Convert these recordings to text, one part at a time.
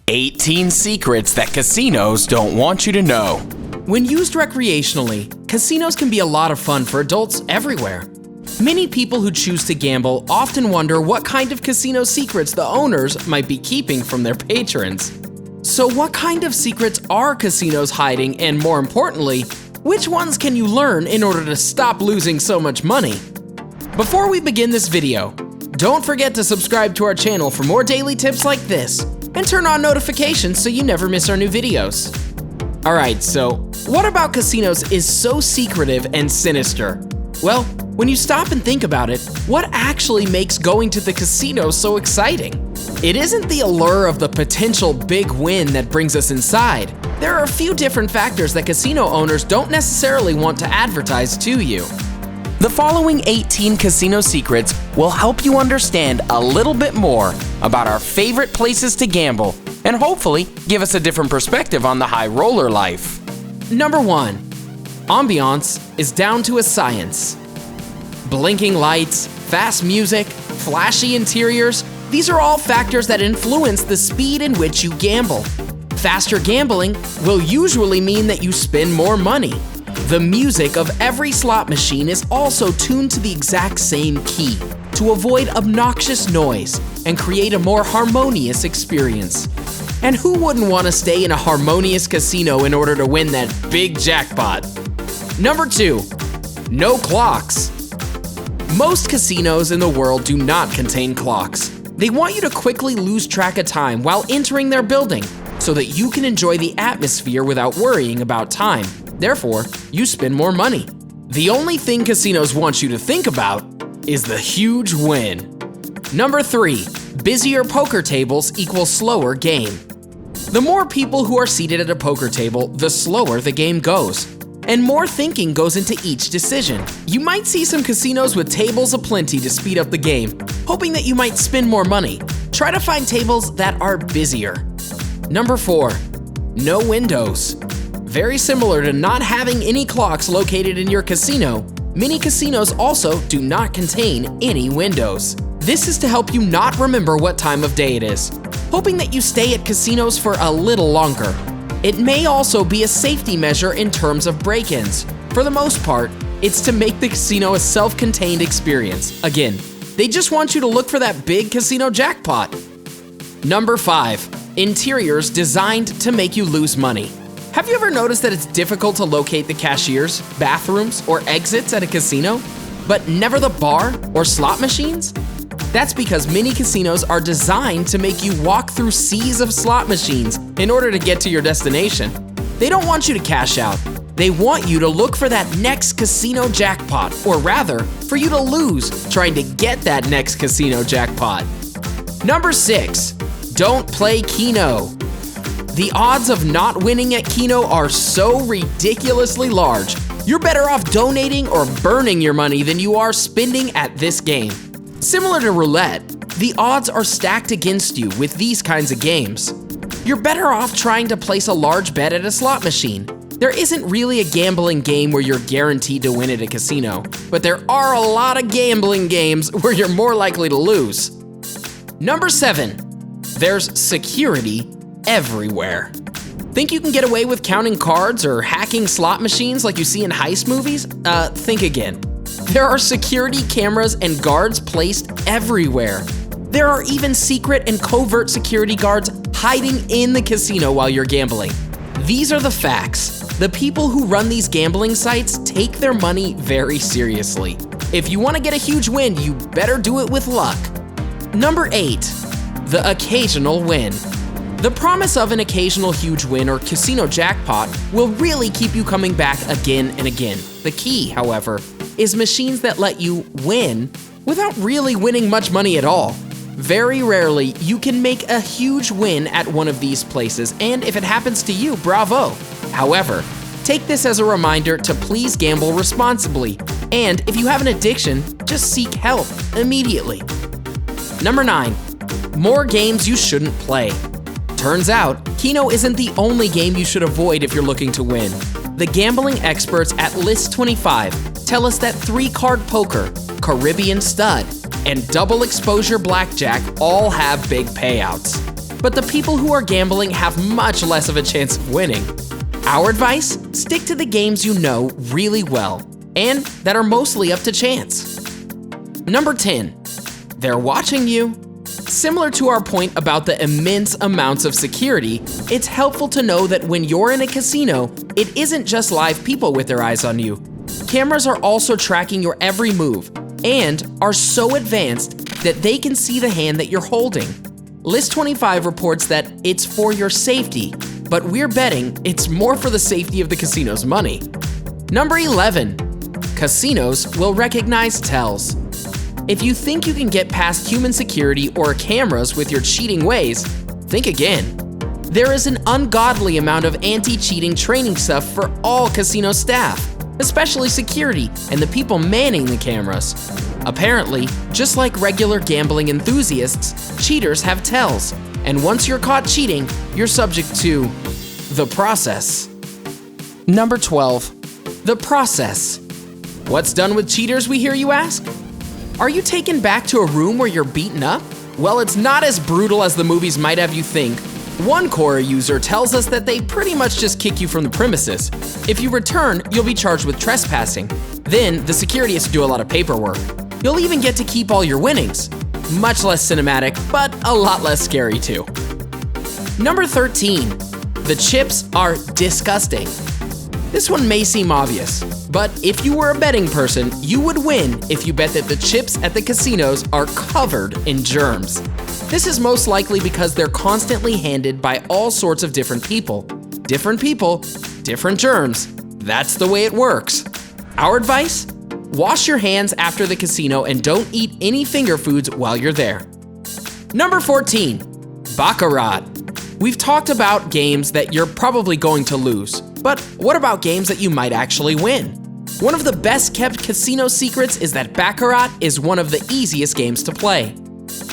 18 secrets that casinos don't want you to know. When used recreationally, casinos can be a lot of fun for adults everywhere. Many people who choose to gamble often wonder what kind of casino secrets the owners might be keeping from their patrons. So what kind of secrets are casinos hiding, and more importantly, which ones can you learn in order to stop losing so much money? Before we begin this video, don't forget to subscribe to our channel for more daily tips like this, and turn on notifications so you never miss our new videos. Alright, so what about casinos is so secretive and sinister? Well, when you stop and think about it, what actually makes going to the casino so exciting? It isn't the allure of the potential big win that brings us inside. There are a few different factors that casino owners don't necessarily want to advertise to you. The following 18 casino secrets will help you understand a little bit more about our favorite places to gamble and hopefully give us a different perspective on the high roller life. Number 1. Ambiance is down to a science. Blinking lights, fast music, flashy interiors, these are all factors that influence the speed in which you gamble. Faster gambling will usually mean that you spend more money. The music of every slot machine is also tuned to the exact same key to avoid obnoxious noise and create a more harmonious experience. And who wouldn't want to stay in a harmonious casino in order to win that big jackpot? Number 2. No clocks. Most casinos in the world do not contain clocks. They want you to quickly lose track of time while entering their building so that you can enjoy the atmosphere without worrying about time. Therefore, you spend more money. The only thing casinos want you to think about is the huge win. Number 3. Busier poker tables equals slower game. The more people who are seated at a poker table, the slower the game goes. And more thinking goes into each decision. You might see some casinos with tables aplenty to speed up the game, hoping that you might spend more money. Try to find tables that are busier. Number 4. No windows. Very similar to not having any clocks located in your casino, many casinos also do not contain any windows. This is to help you not remember what time of day it is, hoping that you stay at casinos for a little longer. It may also be a safety measure in terms of break-ins. For the most part, it's to make the casino a self-contained experience. Again, they just want you to look for that big casino jackpot. Number 5. Interiors designed to make you lose money. Have you ever noticed that it's difficult to locate the cashiers, bathrooms, or exits at a casino, but never the bar or slot machines? That's because many casinos are designed to make you walk through seas of slot machines in order to get to your destination. They don't want you to cash out. They want you to look for that next casino jackpot, or rather, for you to lose trying to get that next casino jackpot. Number 6. Don't play Keno. The odds of not winning at Keno are so ridiculously large. You're better off donating or burning your money than you are spending at this game. Similar to roulette, the odds are stacked against you with these kinds of games. You're better off trying to place a large bet at a slot machine. There isn't really a gambling game where you're guaranteed to win at a casino, but there are a lot of gambling games where you're more likely to lose. Number 7. There's security everywhere. Think you can get away with counting cards or hacking slot machines like you see in heist movies? Think again. There are security cameras and guards placed everywhere. There are even secret and covert security guards hiding in the casino while you're gambling. These are the facts. The people who run these gambling sites take their money very seriously. If you want to get a huge win, you better do it with luck. Number 8. The occasional win. The promise of an occasional huge win or casino jackpot will really keep you coming back again and again. The key, however, is machines that let you win without really winning much money at all. Very rarely, you can make a huge win at one of these places, and if it happens to you, bravo. However, take this as a reminder to please gamble responsibly, and if you have an addiction, just seek help immediately. Number 9. More games you shouldn't play. Turns out, Keno isn't the only game you should avoid if you're looking to win. The gambling experts at List25 tell us that 3-card poker, Caribbean stud, and double exposure blackjack all have big payouts. but the people who are gambling have much less of a chance of winning. Our advice? Stick to the games you know really well and that are mostly up to chance. Number 10. They're watching you. Similar to our point about the immense amounts of security, it's helpful to know that when you're in a casino, it isn't just live people with their eyes on you. Cameras are also tracking your every move and are so advanced that they can see the hand that you're holding. List 25 reports that it's for your safety, but we're betting it's more for the safety of the casino's money. Number 11. Casinos will recognize tells. If you think you can get past human security or cameras with your cheating ways, think again. There is an ungodly amount of anti-cheating training stuff for all casino staff, especially security and the people manning the cameras. Apparently, just like regular gambling enthusiasts, cheaters have tells, and once you're caught cheating, you're subject to the process. Number 12. The process. What's done with cheaters, we hear you ask? Are you taken back to a room where you're beaten up? Well, it's not as brutal as the movies might have you think. One Quora user tells us that they pretty much just kick you from the premises. If you return, you'll be charged with trespassing. Then, the security has to do a lot of paperwork. You'll even get to keep all your winnings. Much less cinematic, but a lot less scary too. Number 13. The chips are disgusting. This one may seem obvious, but if you were a betting person, you would win if you bet that the chips at the casinos are covered in germs. This is most likely because they're constantly handed by all sorts of different people. Different people, different germs. That's the way it works. Our advice? Wash your hands after the casino and don't eat any finger foods while you're there. Number 14. Baccarat. We've talked about games that you're probably going to lose, but what about games that you might actually win? One of the best kept casino secrets is that Baccarat is one of the easiest games to play.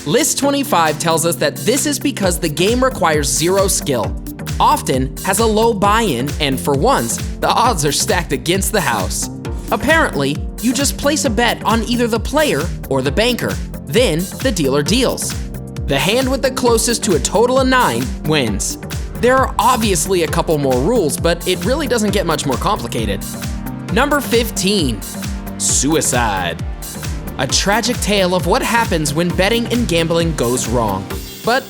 List 25 tells us that this is because the game requires zero skill, often has a low buy-in, and for once, the odds are stacked against the house. Apparently, you just place a bet on either the player or the banker, then the dealer deals. The hand with the closest to a total of 9 wins. There are obviously a couple more rules, but it really doesn't get much more complicated. Number 15. Suicide. A tragic tale of what happens when betting and gambling goes wrong. But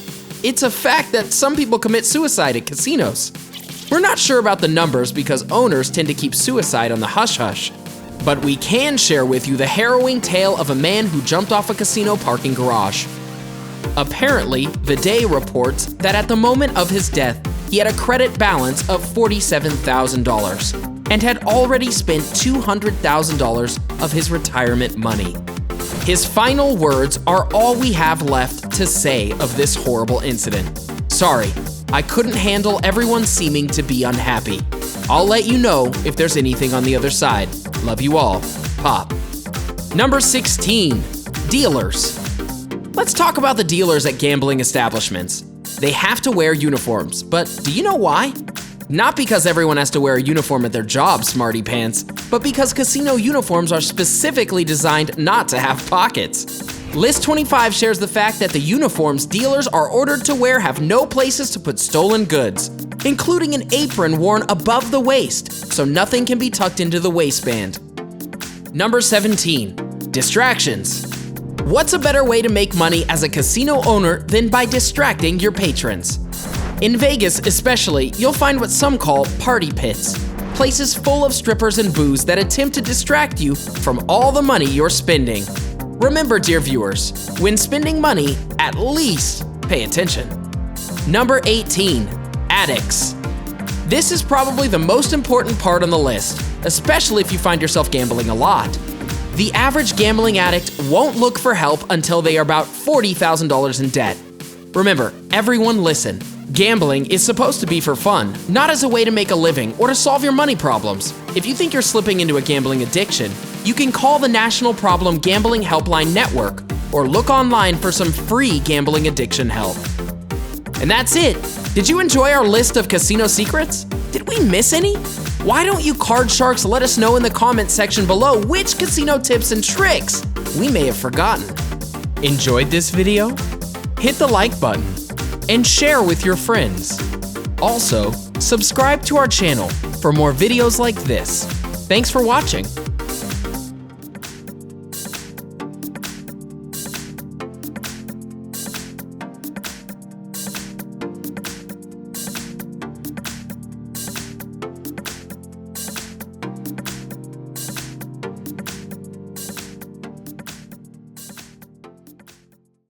it's a fact that some people commit suicide at casinos. We're not sure about the numbers because owners tend to keep suicide on the hush-hush. But we can share with you the harrowing tale of a man who jumped off a casino parking garage. Apparently, The Day reports that at the moment of his death, he had a credit balance of $47,000 and had already spent $200,000 of his retirement money. His final words are all we have left to say of this horrible incident. Sorry, I couldn't handle everyone seeming to be unhappy. I'll let you know if there's anything on the other side. Love you all. Pop. Number 16. Dealers. Let's talk about the dealers at gambling establishments. They have to wear uniforms, but do you know why? Not because everyone has to wear a uniform at their job, smarty pants, but because casino uniforms are specifically designed not to have pockets. List 25 shares the fact that the uniforms dealers are ordered to wear have no places to put stolen goods, including an apron worn above the waist, so nothing can be tucked into the waistband. Number 17. Distractions. What's a better way to make money as a casino owner than by distracting your patrons? In Vegas especially, you'll find what some call party pits, places full of strippers and booze that attempt to distract you from all the money you're spending. Remember, dear viewers, when spending money, at least pay attention. Number 18. Addicts. This is probably the most important part on the list, especially if you find yourself gambling a lot. The average gambling addict won't look for help until they are about $40,000 in debt. Remember, everyone listen. Gambling is supposed to be for fun, not as a way to make a living or to solve your money problems. If you think you're slipping into a gambling addiction, you can call the National Problem Gambling Helpline Network or look online for some free gambling addiction help. And that's it. Did you enjoy our list of casino secrets? Did we miss any? Why don't you card sharks let us know in the comments section below which casino tips and tricks we may have forgotten. Enjoyed this video? Hit the like button. and share with your friends. Also, subscribe to our channel for more videos like this. Thanks for watching.